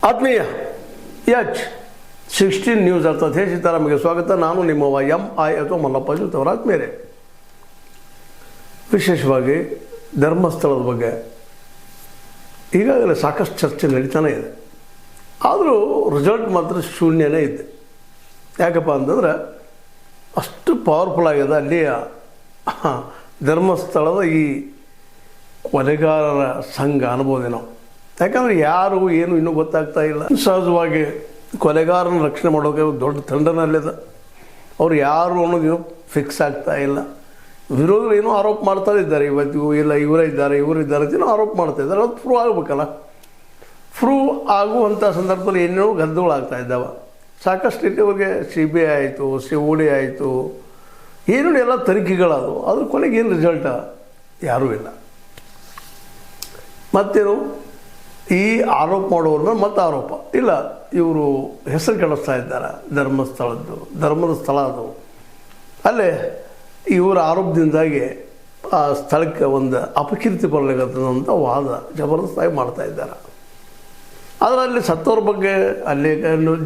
ಆತ್ಮೀಯ H16 news ಅರ್ಥಾತ್ ಹೇ ಸೀತಾರಾಮಗೆ ಸ್ವಾಗತ. ನಾನು ನಿಮ್ಮವ MI ಅಥವಾ ಮಲ್ಲಪ್ಪ ಜೊತೆಯವರ ಆತ್ಮೀಯರೇ. ವಿಶೇಷವಾಗಿ ಧರ್ಮಸ್ಥಳದ ಬಗ್ಗೆ ಈಗಾಗಲೇ ಸಾಕಷ್ಟು ಚರ್ಚೆ ನಡೀತಾನೆ ಇದೆ. ಆದರೂ ರಿಸಲ್ಟ್ ಮಾತ್ರ ಶೂನ್ಯನೇ ಇದೆ. ಯಾಕಪ್ಪ ಅಂತಂದ್ರೆ ಅಷ್ಟು ಪವರ್ಫುಲ್ ಆಗಿದೆ ಅಲ್ಲಿಯ ಧರ್ಮಸ್ಥಳದ ಈ ಕೊಲೆಗಾರರ ಸಂಘ ಅನ್ಬೋದೇ ನಾವು. ಯಾಕಂದರೆ ಯಾರು ಏನು ಇನ್ನೂ ಗೊತ್ತಾಗ್ತಾ ಇಲ್ಲ. ಸಹಜವಾಗಿ ಕೊಲೆಗಾರನ ರಕ್ಷಣೆ ಮಾಡೋಕೆ ದೊಡ್ಡ ತಂಡನಲ್ಲಿದೆ. ಅವ್ರು ಯಾರು ಅನ್ನೋದು ಫಿಕ್ಸ್ ಆಗ್ತಾ ಇಲ್ಲ. ವಿರೋಧಗಳು ಏನೋ ಆರೋಪ ಮಾಡ್ತಾ ಇದ್ದಾರೆ. ಇವತ್ತು ಇಲ್ಲ ಇವರೇ ಇದ್ದಾರೆ ಏನೋ ಆರೋಪ ಮಾಡ್ತಾ ಇದ್ದಾರೆ. ಅದು ಪ್ರೂವ್ ಆಗಬೇಕಲ್ಲ. ಪ್ರೂವ್ ಆಗುವಂಥ ಸಂದರ್ಭದಲ್ಲಿ ಏನೇನೋ ಗದ್ದಲಗಳಾಗ್ತಾ ಇದ್ದಾವೆ. ಸಾಕಷ್ಟು ಇಲ್ಲಿವರೆಗೆ CBI ಆಯಿತು, COD ಆಯಿತು, ಏನೋ ಎಲ್ಲ ತನಿಖೆಗಳಾದವು. ಅದ್ರ ಕೊನೆಗೆ ಏನು ರಿಸಲ್ಟ ಯಾರೂ ಇಲ್ಲ. ಮತ್ತೇನು ಈ ಆರೋಪ ಮಾಡೋರನ್ನ ಮತ್ತೆ ಆರೋಪ ಇಲ್ಲ, ಇವರು ಹೆಸರು ಕೆಡಿಸ್ತಾ ಇದ್ದಾರೆ. ಧರ್ಮದ ಸ್ಥಳ ಅದು. ಅಲ್ಲೇ ಇವರ ಆರೋಪದಿಂದಾಗಿ ಆ ಸ್ಥಳಕ್ಕೆ ಒಂದು ಅಪಕೀರ್ತಿ ಬರಲಿಕ್ಕಂತ ವಾದ ಜಬರ್ದಸ್ತಾಗಿ ಮಾಡ್ತಾ ಇದ್ದಾರೆ. ಆದರೆ ಅಲ್ಲಿ ಸತ್ತವ್ರ ಬಗ್ಗೆ, ಅಲ್ಲಿ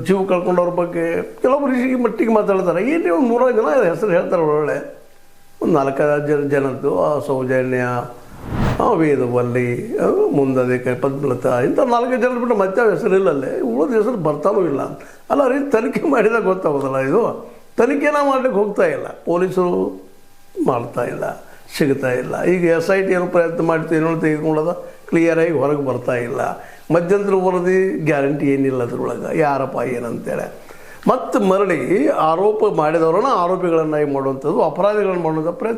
ಜೀವ ಕಳ್ಕೊಂಡವ್ರ ಬಗ್ಗೆ ಕೆಲವೊಬ್ಬರು ಈ ಮಟ್ಟಿಗೆ ಮಾತಾಡ್ತಾರೆ. ಏನು ಒಂದು 3 ಜನ ಹೆಸರು ಹೇಳ್ತಾರೆ. ಒಳ್ಳೆ ಒಂದು 4 ಜನದ್ದು ಸೌಜನ್ಯ, ವೇದವಲ್ಲಿ, ಮುಂದದೆ ಪದ್ಮಲತಾ, ಇಂಥ 4 ಜನರು ಬಿಟ್ಟು ಮತ್ತೆ ಹೆಸರು ಇಲ್ಲಲ್ಲೇ. ಉಳಿದ ಹೆಸರು ಬರ್ತಾನೂ ಇಲ್ಲ. ಅಲ್ಲ ರೀ, ತನಿಖೆ ಮಾಡಿದಾಗ ಗೊತ್ತಾಗೋದಲ್ಲ. ಇದು ತನಿಖೆನ ಮಾಡಲಿಕ್ಕೆ ಹೋಗ್ತಾ ಇಲ್ಲ. ಪೊಲೀಸರು ಮಾಡ್ತಾ ಇಲ್ಲ, ಸಿಗ್ತಾ ಇಲ್ಲ. ಈಗ SIT ಏನೋ ಪ್ರಯತ್ನ ಮಾಡ್ತೀವಿ, ಏನೋ ತೆಗೆದುಕೊಳ್ಳೋದ ಕ್ಲಿಯರಾಗಿ ಹೊರಗೆ ಬರ್ತಾ ಇಲ್ಲ. ಮಧ್ಯಂತರ ವರದಿ ಗ್ಯಾರಂಟಿ ಏನಿಲ್ಲ ಅದ್ರೊಳಗೆ, ಯಾರಪ್ಪ ಏನಂತೇಳಿ. ಮತ್ತು ಮರಳಿ ಆರೋಪ ಮಾಡಿದವರನ್ನ ಆರೋಪಿಗಳನ್ನಾಗಿ ಮಾಡುವಂಥದ್ದು, ಅಪರಾಧಿಗಳನ್ನು ಮಾಡುವಂಥ ಪ್ರಯತ್ನ